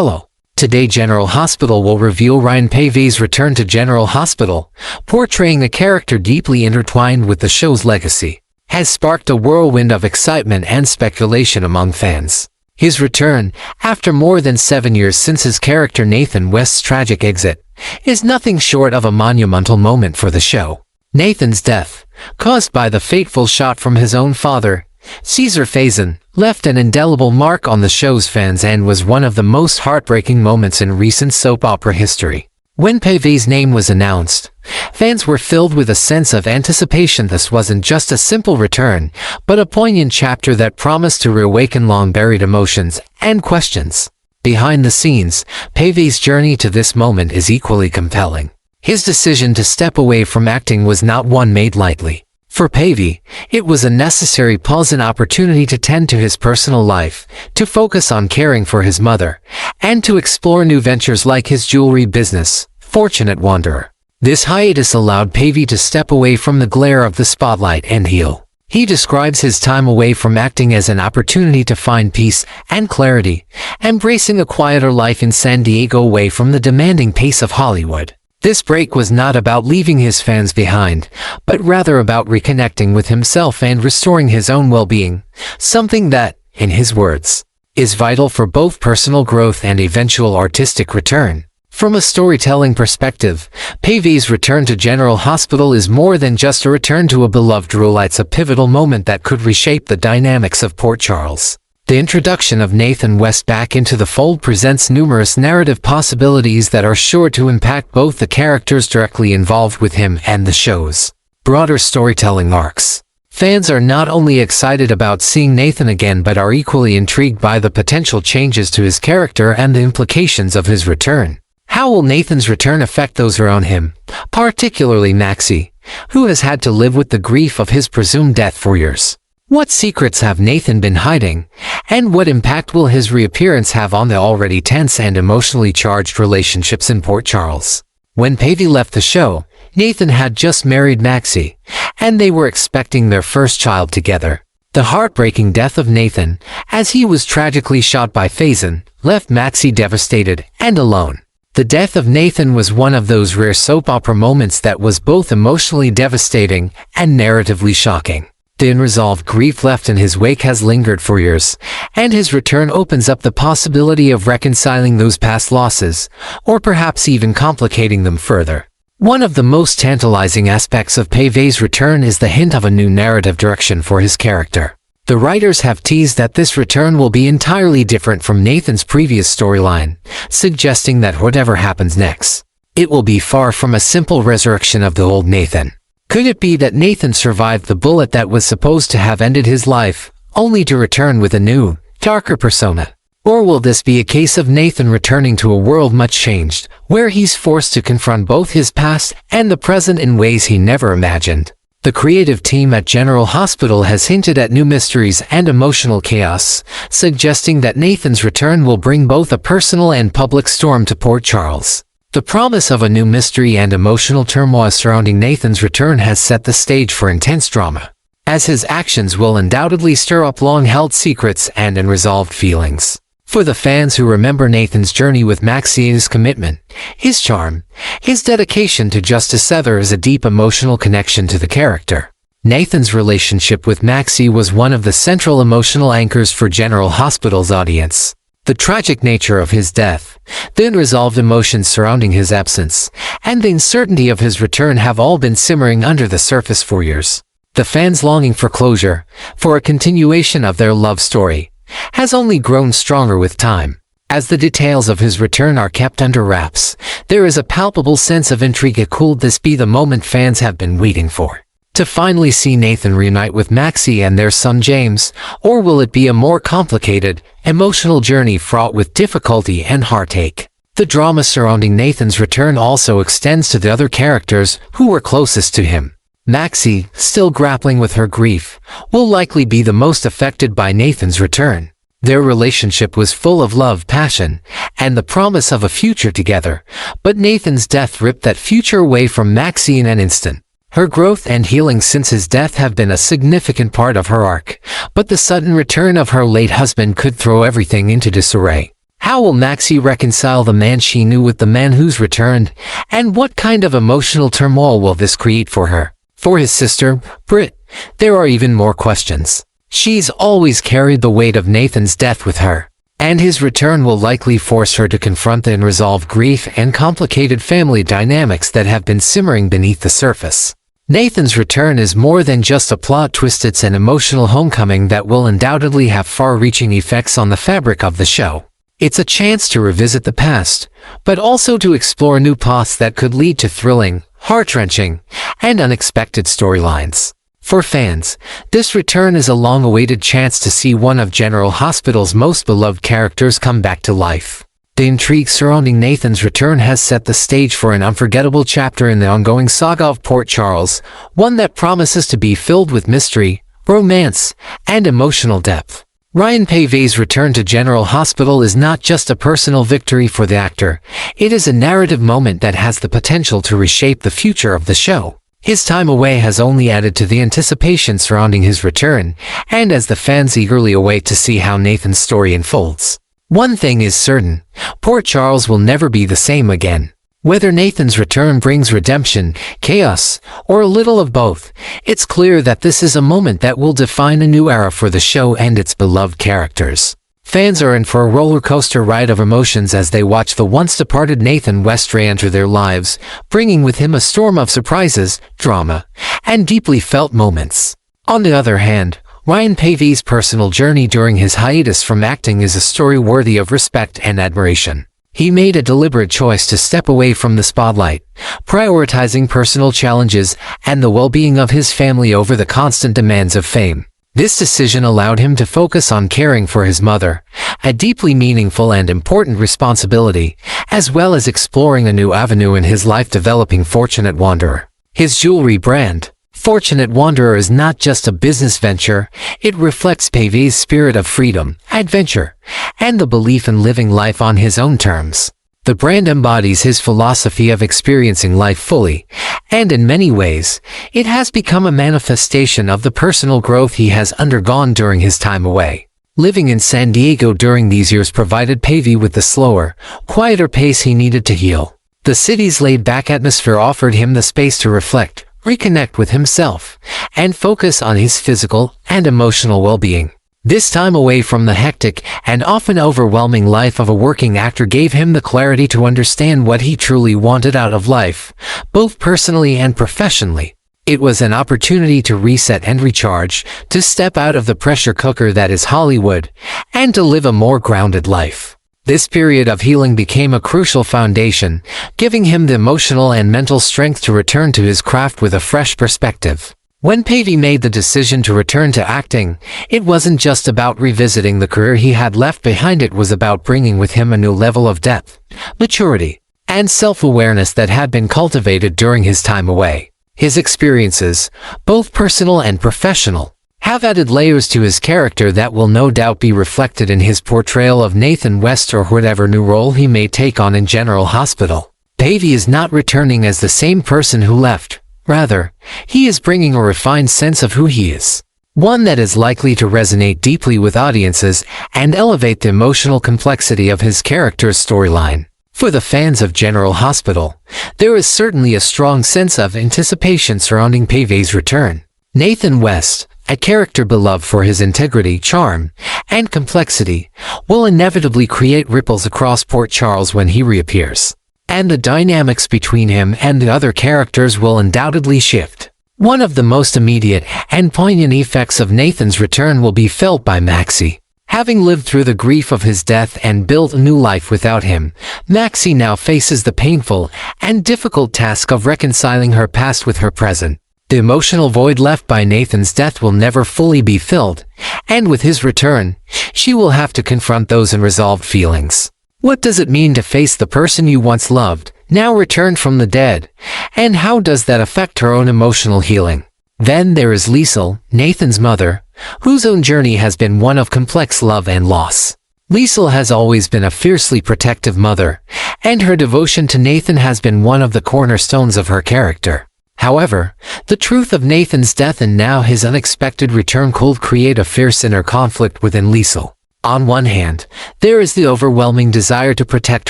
Hello. Today General Hospital will reveal Ryan Paevey's return to General Hospital, portraying a character deeply intertwined with the show's legacy, has sparked a whirlwind of excitement and speculation among fans. His return, after more than 7 years since his character Nathan West's tragic exit, is nothing short of a monumental moment for the show. Nathan's death, caused by the fateful shot from his own father, Caesar Faison, left an indelible mark on the show's fans and was one of the most heartbreaking moments in recent soap opera history. When Paevey's name was announced, fans were filled with a sense of anticipation. This wasn't just a simple return, but a poignant chapter that promised to reawaken long-buried emotions and questions. Behind the scenes, Paevey's journey to this moment is equally compelling. His decision to step away from acting was not one made lightly. For Paevey, it was a necessary pause and opportunity to tend to his personal life, to focus on caring for his mother, and to explore new ventures like his jewelry business, Fortunate Wanderer. This hiatus allowed Paevey to step away from the glare of the spotlight and heal. He describes his time away from acting as an opportunity to find peace and clarity, embracing a quieter life in San Diego away from the demanding pace of Hollywood. This break was not about leaving his fans behind, but rather about reconnecting with himself and restoring his own well-being, something that, in his words, is vital for both personal growth and eventual artistic return. From a storytelling perspective, Paevey's return to General Hospital is more than just a return to a beloved role. It's a pivotal moment that could reshape the dynamics of Port Charles. The introduction of Nathan West back into the fold presents numerous narrative possibilities that are sure to impact both the characters directly involved with him and the show's broader storytelling arcs. Fans are not only excited about seeing Nathan again but are equally intrigued by the potential changes to his character and the implications of his return. How will Nathan's return affect those around him, particularly Maxie, who has had to live with the grief of his presumed death for years? What secrets have Nathan been hiding, and what impact will his reappearance have on the already tense and emotionally charged relationships in Port Charles? When Paevey left the show, Nathan had just married Maxie, and they were expecting their first child together. The heartbreaking death of Nathan, as he was tragically shot by Faison, left Maxie devastated and alone. The death of Nathan was one of those rare soap opera moments that was both emotionally devastating and narratively shocking. The unresolved grief left in his wake has lingered for years, and his return opens up the possibility of reconciling those past losses, or perhaps even complicating them further. One of the most tantalizing aspects of Paevey's return is the hint of a new narrative direction for his character. The writers have teased that this return will be entirely different from Nathan's previous storyline, suggesting that whatever happens next, it will be far from a simple resurrection of the old Nathan. Could it be that Nathan survived the bullet that was supposed to have ended his life, only to return with a new, darker persona? Or will this be a case of Nathan returning to a world much changed, where he's forced to confront both his past and the present in ways he never imagined? The creative team at General Hospital has hinted at new mysteries and emotional chaos, suggesting that Nathan's return will bring both a personal and public storm to Port Charles. The promise of a new mystery and emotional turmoil surrounding Nathan's return has set the stage for intense drama, as his actions will undoubtedly stir up long-held secrets and unresolved feelings. For the fans who remember Nathan's journey with Maxie, his commitment, his charm, his dedication to justice, there is a deep emotional connection to the character. Nathan's relationship with Maxie was one of the central emotional anchors for General Hospital's audience. The tragic nature of his death, the unresolved emotions surrounding his absence, and the uncertainty of his return have all been simmering under the surface for years. The fans' longing for closure, for a continuation of their love story, has only grown stronger with time. As the details of his return are kept under wraps, there is a palpable sense of intrigue. Could this be the moment fans have been waiting for? To finally see Nathan reunite with Maxie and their son James, or will it be a more complicated, emotional journey fraught with difficulty and heartache? The drama surrounding Nathan's return also extends to the other characters who were closest to him. Maxie, still grappling with her grief, will likely be the most affected by Nathan's return. Their relationship was full of love, passion, and the promise of a future together, but Nathan's death ripped that future away from Maxie in an instant. Her growth and healing since his death have been a significant part of her arc, but the sudden return of her late husband could throw everything into disarray. How will Maxie reconcile the man she knew with the man who's returned? And what kind of emotional turmoil will this create for her? For his sister, Britt, there are even more questions. She's always carried the weight of Nathan's death with her, and his return will likely force her to confront and resolve grief and complicated family dynamics that have been simmering beneath the surface. Nathan's return is more than just a plot twist. It's an emotional homecoming that will undoubtedly have far-reaching effects on the fabric of the show. It's a chance to revisit the past, but also to explore new paths that could lead to thrilling, heart-wrenching, and unexpected storylines. For fans, this return is a long-awaited chance to see one of General Hospital's most beloved characters come back to life. The intrigue surrounding Nathan's return has set the stage for an unforgettable chapter in the ongoing saga of Port Charles, one that promises to be filled with mystery, romance, and emotional depth. Ryan Paevey's return to General Hospital is not just a personal victory for the actor, it is a narrative moment that has the potential to reshape the future of the show. His time away has only added to the anticipation surrounding his return, and as the fans eagerly await to see how Nathan's story unfolds. One thing is certain, Port Charles will never be the same again. Whether Nathan's return brings redemption, chaos, or a little of both, it's clear that this is a moment that will define a new era for the show and its beloved characters. Fans are in for a roller coaster ride of emotions as they watch the once-departed Nathan West re-enter their lives, bringing with him a storm of surprises, drama, and deeply felt moments. On the other hand, Ryan Paevey's personal journey during his hiatus from acting is a story worthy of respect and admiration. He made a deliberate choice to step away from the spotlight, prioritizing personal challenges and the well-being of his family over the constant demands of fame. This decision allowed him to focus on caring for his mother, a deeply meaningful and important responsibility, as well as exploring a new avenue in his life developing Fortunate Wanderer. His jewelry brand, Fortunate Wanderer, is not just a business venture, it reflects Paevey's spirit of freedom, adventure, and the belief in living life on his own terms. The brand embodies his philosophy of experiencing life fully, and in many ways, it has become a manifestation of the personal growth he has undergone during his time away. Living in San Diego during these years provided Paevey with the slower, quieter pace he needed to heal. The city's laid-back atmosphere offered him the space to reflect, reconnect with himself, and focus on his physical and emotional well-being. This time away from the hectic and often overwhelming life of a working actor gave him the clarity to understand what he truly wanted out of life, both personally and professionally. It was an opportunity to reset and recharge, to step out of the pressure cooker that is Hollywood, and to live a more grounded life. This period of healing became a crucial foundation, giving him the emotional and mental strength to return to his craft with a fresh perspective. When Paevey made the decision to return to acting, it wasn't just about revisiting the career he had left behind. It was about bringing with him a new level of depth, maturity, and self-awareness that had been cultivated during his time away. His experiences, both personal and professional, have added layers to his character that will no doubt be reflected in his portrayal of Nathan West or whatever new role he may take on in General Hospital. Paevey is not returning as the same person who left. Rather, he is bringing a refined sense of who he is, one that is likely to resonate deeply with audiences and elevate the emotional complexity of his character's storyline. For the fans of General Hospital, there is certainly a strong sense of anticipation surrounding Paevey's return. Nathan West, a character beloved for his integrity, charm, and complexity, will inevitably create ripples across Port Charles when he reappears. And the dynamics between him and the other characters will undoubtedly shift. One of the most immediate and poignant effects of Nathan's return will be felt by Maxie. Having lived through the grief of his death and built a new life without him, Maxie now faces the painful and difficult task of reconciling her past with her present. The emotional void left by Nathan's death will never fully be filled, and with his return, she will have to confront those unresolved feelings. What does it mean to face the person you once loved, now returned from the dead, and how does that affect her own emotional healing? Then there is Liesl, Nathan's mother, whose own journey has been one of complex love and loss. Liesl has always been a fiercely protective mother, and her devotion to Nathan has been one of the cornerstones of her character. However, the truth of Nathan's death and now his unexpected return could create a fierce inner conflict within Liesl. On one hand, there is the overwhelming desire to protect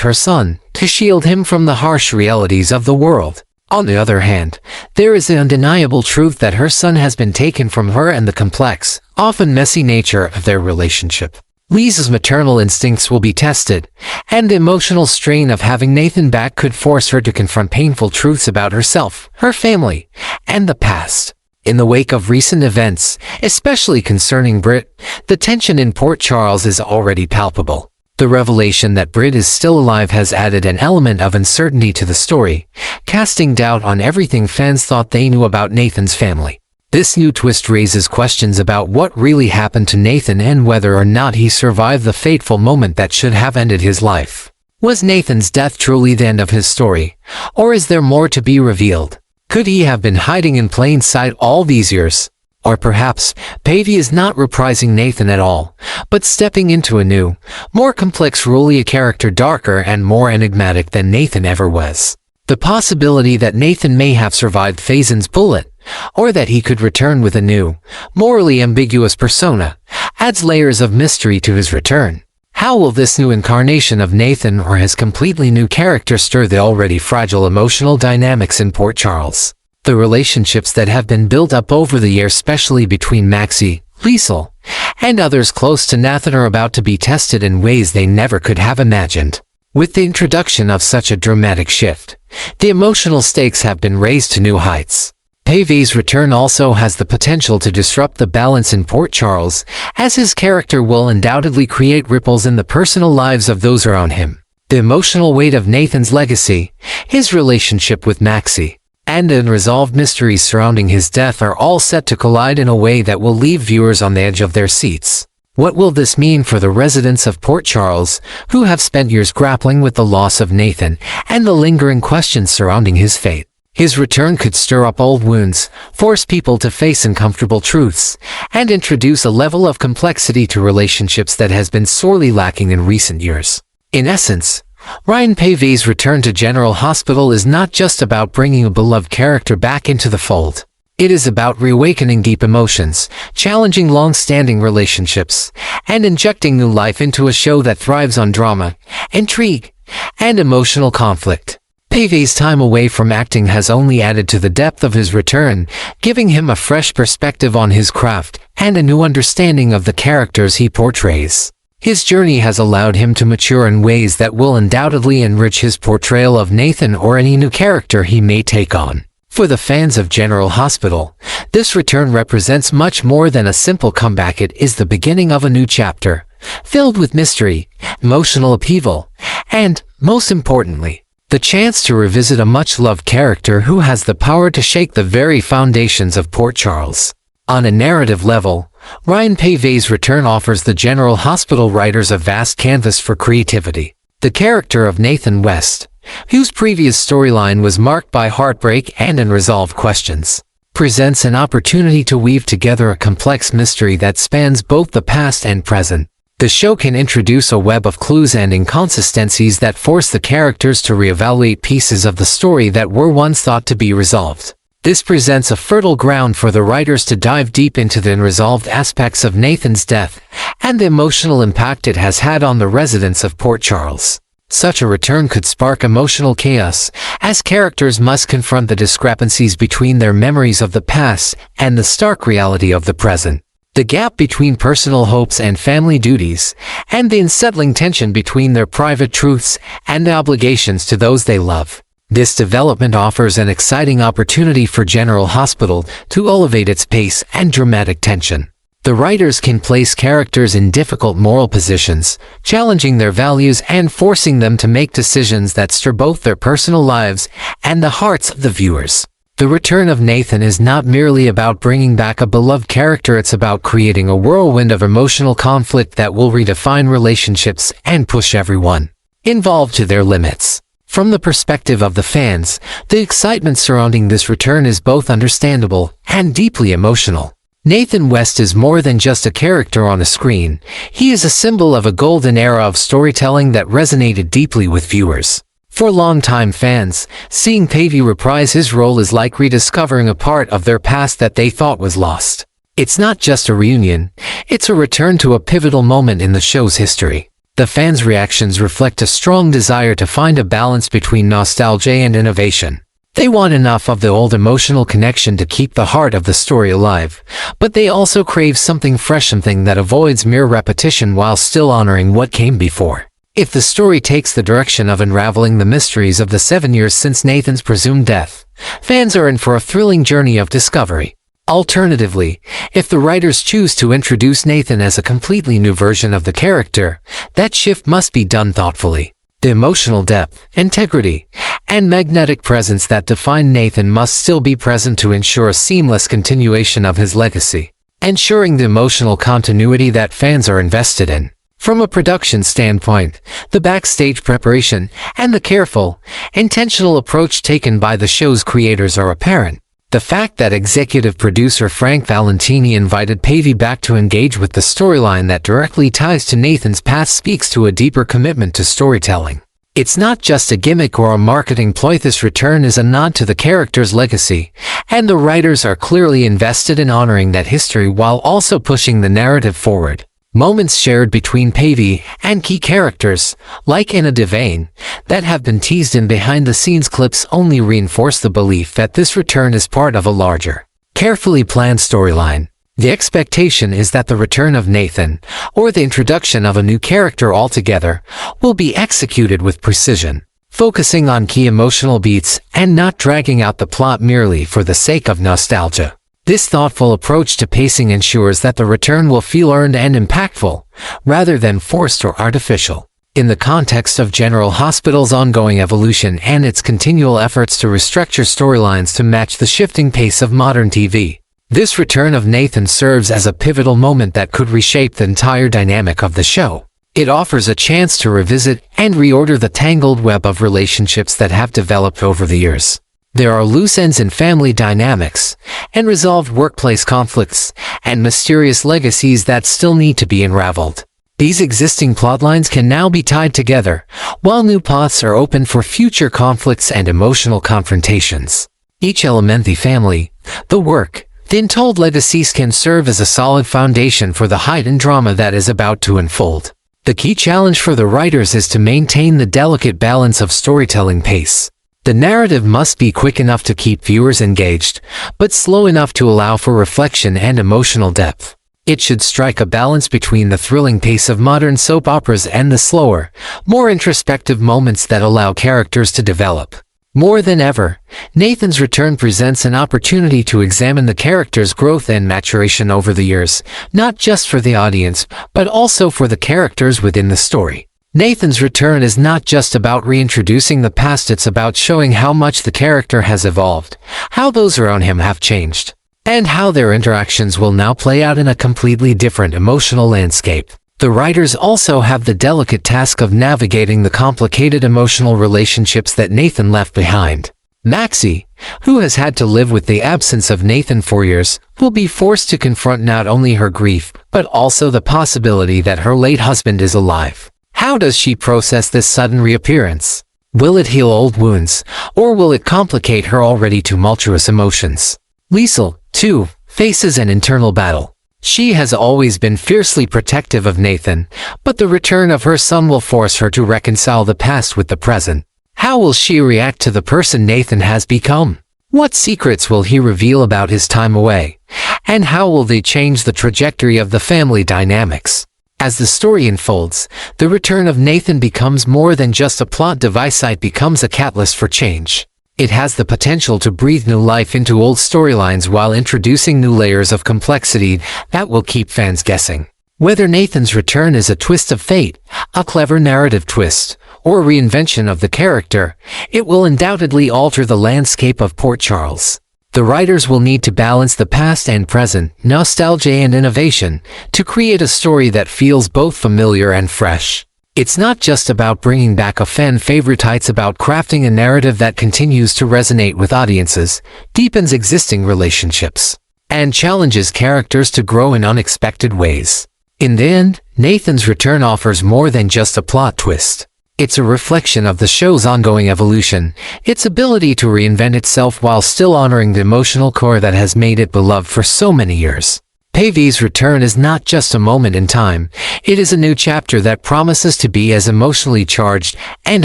her son, to shield him from the harsh realities of the world. On the other hand, there is the undeniable truth that her son has been taken from her and the complex, often messy nature of their relationship. Lisa's maternal instincts will be tested, and the emotional strain of having Nathan back could force her to confront painful truths about herself, her family, and the past. In the wake of recent events, especially concerning Britt, the tension in Port Charles is already palpable. The revelation that Britt is still alive has added an element of uncertainty to the story, casting doubt on everything fans thought they knew about Nathan's family. This new twist raises questions about what really happened to Nathan and whether or not he survived the fateful moment that should have ended his life. Was Nathan's death truly the end of his story, or is there more to be revealed? Could he have been hiding in plain sight all these years? Or perhaps, Paevey is not reprising Nathan at all, but stepping into a new, more complex role, a character darker and more enigmatic than Nathan ever was. The possibility that Nathan may have survived Faison's bullet, or that he could return with a new, morally ambiguous persona, adds layers of mystery to his return. How will this new incarnation of Nathan or his completely new character stir the already fragile emotional dynamics in Port Charles? The relationships that have been built up over the years, especially between Maxie, Liesl, and others close to Nathan, are about to be tested in ways they never could have imagined. With the introduction of such a dramatic shift, the emotional stakes have been raised to new heights. Paevey's return also has the potential to disrupt the balance in Port Charles, as his character will undoubtedly create ripples in the personal lives of those around him. The emotional weight of Nathan's legacy, his relationship with Maxie, and the unresolved mysteries surrounding his death are all set to collide in a way that will leave viewers on the edge of their seats. What will this mean for the residents of Port Charles, who have spent years grappling with the loss of Nathan and the lingering questions surrounding his fate? His return could stir up old wounds, force people to face uncomfortable truths, and introduce a level of complexity to relationships that has been sorely lacking in recent years. In essence, Ryan Paevey's return to General Hospital is not just about bringing a beloved character back into the fold. It is about reawakening deep emotions, challenging long-standing relationships, and injecting new life into a show that thrives on drama, intrigue, and emotional conflict. Paevey's time away from acting has only added to the depth of his return, giving him a fresh perspective on his craft and a new understanding of the characters he portrays. His journey has allowed him to mature in ways that will undoubtedly enrich his portrayal of Nathan or any new character he may take on. For the fans of General Hospital, this return represents much more than a simple comeback. It is the beginning of a new chapter, filled with mystery, emotional upheaval, and, most importantly, the chance to revisit a much-loved character who has the power to shake the very foundations of Port Charles. On a narrative level, Ryan Paevey's return offers the General Hospital writers a vast canvas for creativity. The character of Nathan West, whose previous storyline was marked by heartbreak and unresolved questions, presents an opportunity to weave together a complex mystery that spans both the past and present. The show can introduce a web of clues and inconsistencies that force the characters to reevaluate pieces of the story that were once thought to be resolved. This presents a fertile ground for the writers to dive deep into the unresolved aspects of Nathan's death and the emotional impact it has had on the residents of Port Charles. Such a return could spark emotional chaos, as characters must confront the discrepancies between their memories of the past and the stark reality of the present. The gap between personal hopes and family duties, and the unsettling tension between their private truths and the obligations to those they love. This development offers an exciting opportunity for General Hospital to elevate its pace and dramatic tension. The writers can place characters in difficult moral positions, challenging their values and forcing them to make decisions that stir both their personal lives and the hearts of the viewers. The return of Nathan is not merely about bringing back a beloved character, it's about creating a whirlwind of emotional conflict that will redefine relationships and push everyone involved to their limits. From the perspective of the fans, the excitement surrounding this return is both understandable and deeply emotional. Nathan West is more than just a character on a screen. He is a symbol of a golden era of storytelling that resonated deeply with viewers. For longtime fans, seeing Paevey reprise his role is like rediscovering a part of their past that they thought was lost. It's not just a reunion, it's a return to a pivotal moment in the show's history. The fans' reactions reflect a strong desire to find a balance between nostalgia and innovation. They want enough of the old emotional connection to keep the heart of the story alive, but they also crave something fresh, something that avoids mere repetition while still honoring what came before. If the story takes the direction of unraveling the mysteries of the 7 years since Nathan's presumed death, fans are in for a thrilling journey of discovery. Alternatively, if the writers choose to introduce Nathan as a completely new version of the character, that shift must be done thoughtfully. The emotional depth, integrity, and magnetic presence that define Nathan must still be present to ensure a seamless continuation of his legacy, ensuring the emotional continuity that fans are invested in. From a production standpoint, the backstage preparation and the careful, intentional approach taken by the show's creators are apparent. The fact that executive producer Frank Valentini invited Paevey back to engage with the storyline that directly ties to Nathan's past speaks to a deeper commitment to storytelling. It's not just a gimmick or a marketing ploy. This return is a nod to the character's legacy, and the writers are clearly invested in honoring that history while also pushing the narrative forward. Moments shared between Paevey and key characters, like in a Devane, that have been teased in behind-the-scenes clips only reinforce the belief that this return is part of a larger, carefully planned storyline. The expectation is that the return of Nathan, or the introduction of a new character altogether, will be executed with precision, focusing on key emotional beats and not dragging out the plot merely for the sake of nostalgia. This thoughtful approach to pacing ensures that the return will feel earned and impactful, rather than forced or artificial. In the context of General Hospital's ongoing evolution and its continual efforts to restructure storylines to match the shifting pace of modern TV, this return of Nathan serves as a pivotal moment that could reshape the entire dynamic of the show. It offers a chance to revisit and reorder the tangled web of relationships that have developed over the years. There are loose ends in family dynamics, unresolved workplace conflicts, and mysterious legacies that still need to be unraveled. These existing plotlines can now be tied together, while new paths are open for future conflicts and emotional confrontations. Each element, the family, the work, the untold legacies, can serve as a solid foundation for the heightened drama that is about to unfold. The key challenge for the writers is to maintain the delicate balance of storytelling pace. The narrative must be quick enough to keep viewers engaged, but slow enough to allow for reflection and emotional depth. It should strike a balance between the thrilling pace of modern soap operas and the slower, more introspective moments that allow characters to develop. More than ever, Nathan's return presents an opportunity to examine the character's growth and maturation over the years, not just for the audience, but also for the characters within the story. Nathan's return is not just about reintroducing the past, it's about showing how much the character has evolved, how those around him have changed, and how their interactions will now play out in a completely different emotional landscape. The writers also have the delicate task of navigating the complicated emotional relationships that Nathan left behind. Maxie, who has had to live with the absence of Nathan for years, will be forced to confront not only her grief, but also the possibility that her late husband is alive. How does she process this sudden reappearance? Will it heal old wounds, or will it complicate her already tumultuous emotions? Liesel, too, faces an internal battle. She has always been fiercely protective of Nathan, but the return of her son will force her to reconcile the past with the present. How will she react to the person Nathan has become? What secrets will he reveal about his time away? And how will they change the trajectory of the family dynamics? As the story unfolds, the return of Nathan becomes more than just a plot device. It becomes a catalyst for change. It has the potential to breathe new life into old storylines while introducing new layers of complexity that will keep fans guessing. Whether Nathan's return is a twist of fate, a clever narrative twist, or a reinvention of the character, it will undoubtedly alter the landscape of Port Charles. The writers will need to balance the past and present, nostalgia and innovation, to create a story that feels both familiar and fresh. It's not just about bringing back a fan favorite, it's about crafting a narrative that continues to resonate with audiences, deepens existing relationships, and challenges characters to grow in unexpected ways. In the end, Nathan's return offers more than just a plot twist. It's a reflection of the show's ongoing evolution, its ability to reinvent itself while still honoring the emotional core that has made it beloved for so many years. Paevey's return is not just a moment in time, it is a new chapter that promises to be as emotionally charged and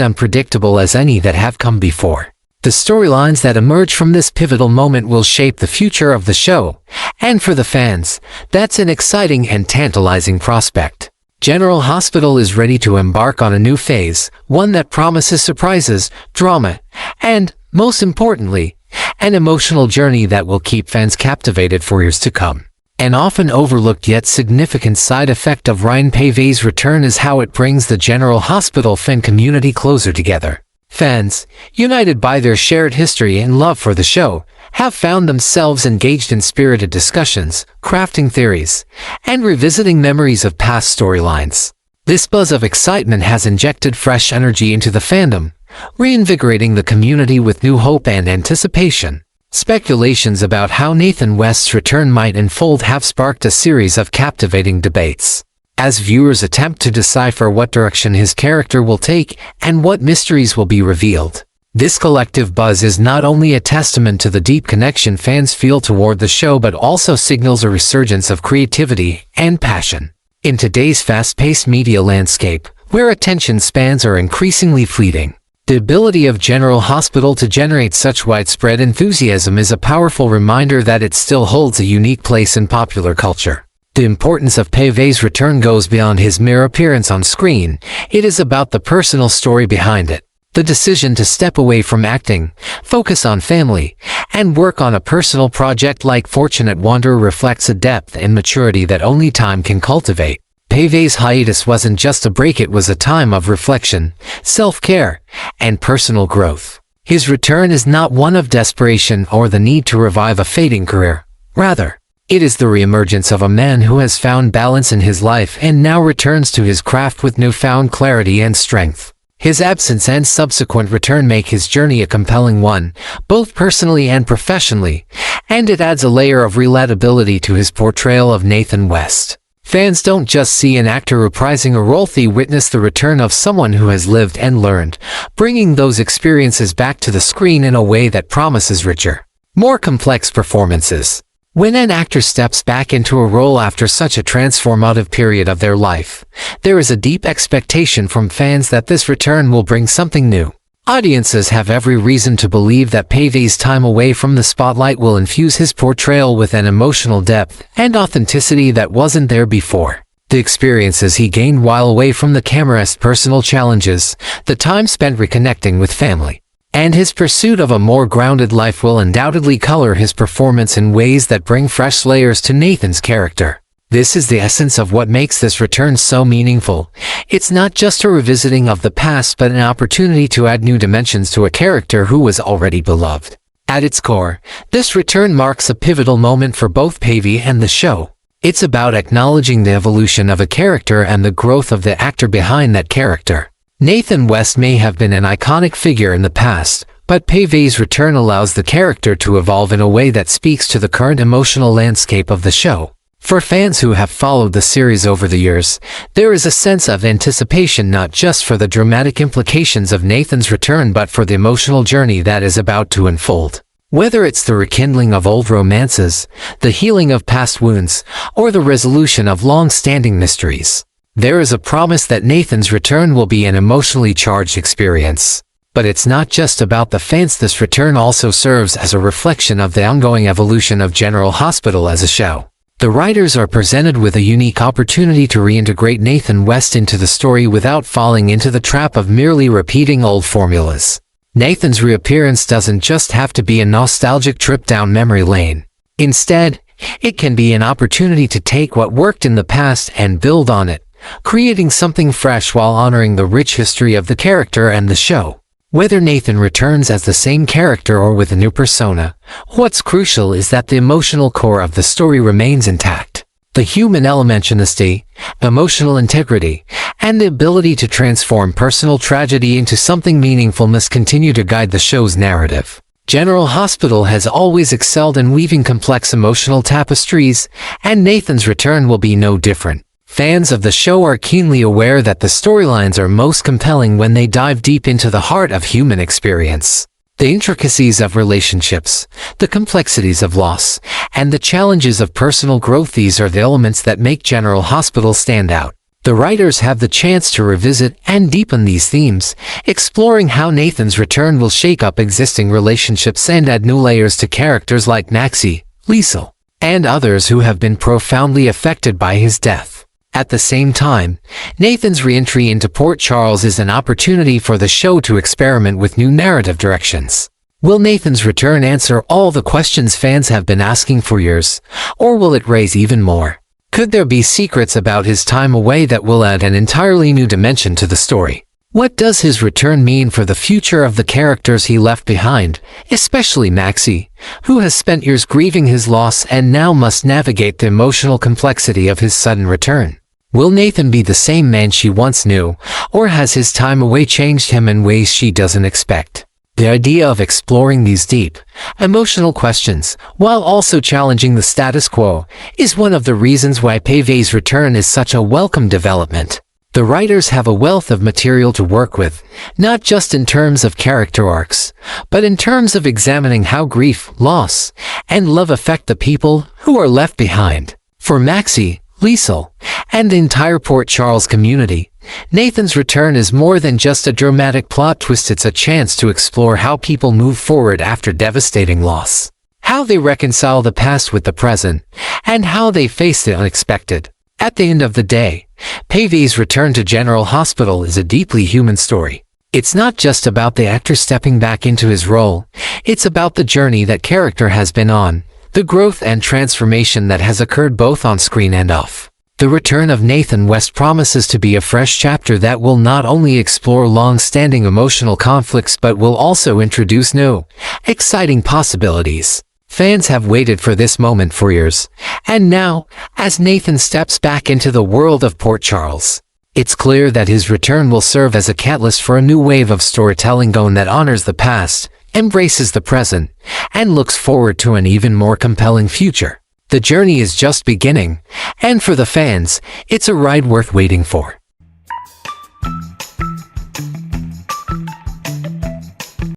unpredictable as any that have come before. The storylines that emerge from this pivotal moment will shape the future of the show, and for the fans, that's an exciting and tantalizing prospect. General Hospital is ready to embark on a new phase, one that promises surprises, drama, and, most importantly, an emotional journey that will keep fans captivated for years to come. An often overlooked yet significant side effect of Ryan Paevey's return is how it brings the General Hospital fan community closer together. Fans, united by their shared history and love for the show, have found themselves engaged in spirited discussions, crafting theories, and revisiting memories of past storylines. This buzz of excitement has injected fresh energy into the fandom, reinvigorating the community with new hope and anticipation. Speculations about how Nathan West's return might unfold have sparked a series of captivating debates. As viewers attempt to decipher what direction his character will take and what mysteries will be revealed. This collective buzz is not only a testament to the deep connection fans feel toward the show but also signals a resurgence of creativity and passion. In today's fast-paced media landscape, where attention spans are increasingly fleeting, the ability of General Hospital to generate such widespread enthusiasm is a powerful reminder that it still holds a unique place in popular culture. The importance of Paevey's return goes beyond his mere appearance on screen. It is about the personal story behind it. The decision to step away from acting, focus on family, and work on a personal project like Fortunate Wanderer reflects a depth and maturity that only time can cultivate. Paevey's hiatus wasn't just a break, it was a time of reflection, self-care, and personal growth. His return is not one of desperation or the need to revive a fading career. Rather, it is the reemergence of a man who has found balance in his life and now returns to his craft with newfound clarity and strength. His absence and subsequent return make his journey a compelling one, both personally and professionally, and it adds a layer of relatability to his portrayal of Nathan West. Fans don't just see an actor reprising a role, they witness the return of someone who has lived and learned, bringing those experiences back to the screen in a way that promises richer, more complex performances. When an actor steps back into a role after such a transformative period of their life, there is a deep expectation from fans that this return will bring something new. Audiences have every reason to believe that Paevey's time away from the spotlight will infuse his portrayal with an emotional depth and authenticity that wasn't there before. The experiences he gained while away from the camera's personal challenges, the time spent reconnecting with family, and his pursuit of a more grounded life will undoubtedly color his performance in ways that bring fresh layers to Nathan's character. This is the essence of what makes this return so meaningful. It's not just a revisiting of the past but an opportunity to add new dimensions to a character who was already beloved. At its core, this return marks a pivotal moment for both Paevey and the show. It's about acknowledging the evolution of a character and the growth of the actor behind that character. Nathan West may have been an iconic figure in the past, but Paevey's return allows the character to evolve in a way that speaks to the current emotional landscape of the show. For fans who have followed the series over the years, there is a sense of anticipation not just for the dramatic implications of Nathan's return but for the emotional journey that is about to unfold. Whether it's the rekindling of old romances, the healing of past wounds, or the resolution of long-standing mysteries, there is a promise that Nathan's return will be an emotionally charged experience. But it's not just about the fans. This return also serves as a reflection of the ongoing evolution of General Hospital as a show. The writers are presented with a unique opportunity to reintegrate Nathan West into the story without falling into the trap of merely repeating old formulas. Nathan's reappearance doesn't just have to be a nostalgic trip down memory lane. Instead, it can be an opportunity to take what worked in the past and build on it, creating something fresh while honoring the rich history of the character and the show. Whether Nathan returns as the same character or with a new persona, what's crucial is that the emotional core of the story remains intact. The human element, honesty, emotional integrity, and the ability to transform personal tragedy into something meaningful must continue to guide the show's narrative. General Hospital has always excelled in weaving complex emotional tapestries, and Nathan's return will be no different. Fans of the show are keenly aware that the storylines are most compelling when they dive deep into the heart of human experience. The intricacies of relationships, the complexities of loss, and the challenges of personal growth, these are the elements that make General Hospital stand out. The writers have the chance to revisit and deepen these themes, exploring how Nathan's return will shake up existing relationships and add new layers to characters like Maxie, Liesel, and others who have been profoundly affected by his death. At the same time, Nathan's re-entry into Port Charles is an opportunity for the show to experiment with new narrative directions. Will Nathan's return answer all the questions fans have been asking for years, or will it raise even more? Could there be secrets about his time away that will add an entirely new dimension to the story? What does his return mean for the future of the characters he left behind, especially Maxie, who has spent years grieving his loss and now must navigate the emotional complexity of his sudden return? Will Nathan be the same man she once knew, or has his time away changed him in ways she doesn't expect? The idea of exploring these deep, emotional questions, while also challenging the status quo, is one of the reasons why Paevey's return is such a welcome development. The writers have a wealth of material to work with, not just in terms of character arcs, but in terms of examining how grief, loss, and love affect the people who are left behind. For Maxie, Liesel, and the entire Port Charles community, Nathan's return is more than just a dramatic plot twist. It's a chance to explore how people move forward after devastating loss, how they reconcile the past with the present, and how they face the unexpected. At the end of the day, Paevey's return to General Hospital is a deeply human story. It's not just about the actor stepping back into his role, it's about the journey that character has been on, the growth and transformation that has occurred both on screen and off. The return of Nathan West promises to be a fresh chapter that will not only explore long-standing emotional conflicts but will also introduce new, exciting possibilities. Fans have waited for this moment for years, and now, as Nathan steps back into the world of Port Charles, it's clear that his return will serve as a catalyst for a new wave of storytelling that honors the past, embraces the present, and looks forward to an even more compelling future. The journey is just beginning, and for the fans, it's a ride worth waiting for.